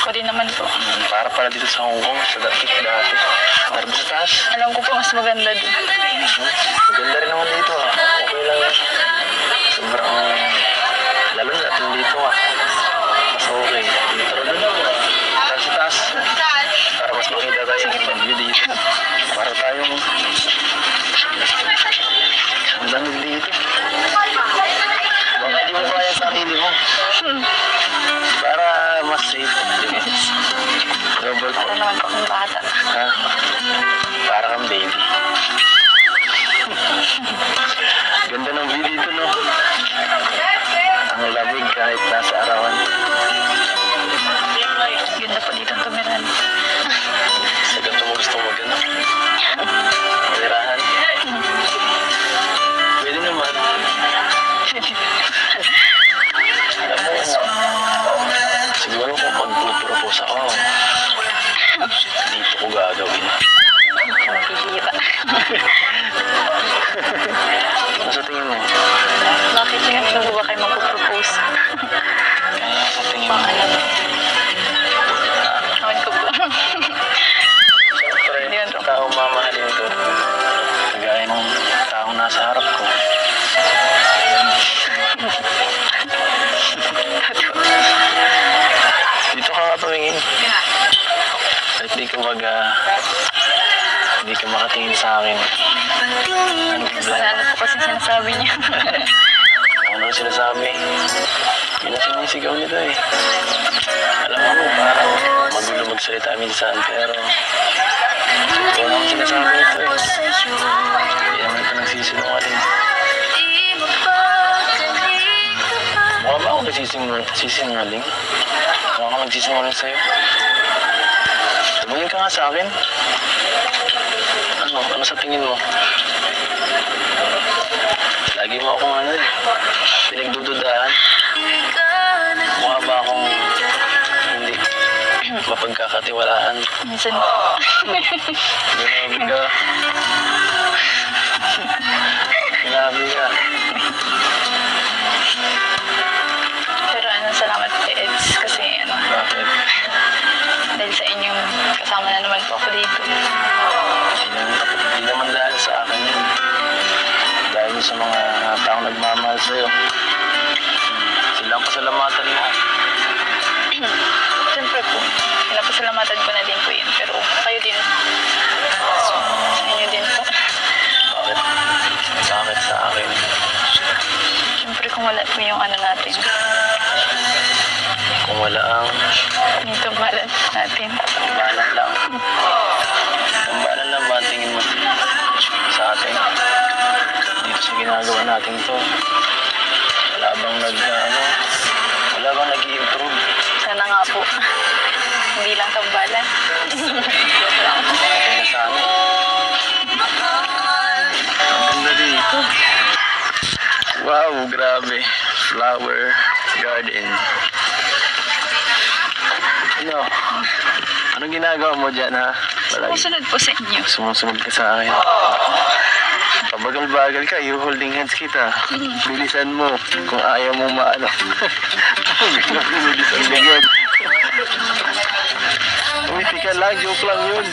Ako din naman po. Para pala dito sa Hong Kong, sa dati. Para ba sa taas? Alam ko po mas maganda din. Maganda rin naman dito ah. Okay lang yan. Sobrang lalo natin dito ah. Mas okay. Tara doon. Tara sa taas. Para mas makita tayo ng view dito. Para tayong ang lamig dito. Baka di mo kaya sa sarili mo. Para mas safe. Double po. Para naman po akong bata. Ha? Para kang baby. Ganda ng view dito, no? Ang lamig kahit nasa arawan. Ganda po dito ang tumiran. Sa ganito mo gusto mo gano'n? Malirahan? Pwede naman. Alam mo, siguro kung magpupropose ako, dito ko gagawin. Magbibira. Ano sa tingin mo? Bakit kaya saan ba kayo magpropose? Kaya sa tingin mo? Pangalan. Awan ko po. Siyempre, Yun po. taong mamahalin ko. Kagaya ng taong nasa harap ko. Dito ka nga tumingin. Kahit di ka hindi ka makatingin sa akin. Ano Wala na po kasi sinasabi niya. Ano sinasabi? Yun ang sinisigaw nito eh. Alam mo, parang magulo magsalita minsan, pero wala akong sinasabi nito eh. Hindi naman ito nagsisinungaling. Mukha ba ako nagsisinungaling? Mukha ka nagsisinungaling sa'yo? Tumingin ka nga sa akin. Ano sa tingin mo? Lagi mo akong pinagdududahan. Mukha ba akong hindi mapagkakatiwalaan? Minsan. Grabe ka. Grabe ka. Pero salamat kay Eds kasi Bakit? dahil sa inyong kasama na naman po ako dito. Hindi naman dahil sa akin yun. Dahil sa mga taong nagmamahal sa'yo. Sila ang pasalamatan mo. Siyempre po, pinapasalamatan ko na din po yun. Pero kayo din. Sa inyo din po. Bakit? Bakit sa akin? Siyempre kung wala po yung natin. Kung wala ang Yung tumbalan natin. tambalan lang. Tambalan lang ba ang tingin mo sa atin? Dito sa ginagawa natin to. Wala bang wala bang nag-i-improve? Sana nga po. Hindi lang tambalan. Okay na sana. Ang ganda dito. Wow, grabe. Flower garden. Ano? Anong ginagawa mo dyan, ha? Sumusunod po sa inyo. Sumusunod ka sa akin. Pabagal-bagal ka, you holding hands kita. Bilisan mo kung ayaw mo maano. Bilisan ka yun. Umiti ka lang, joke lang yun.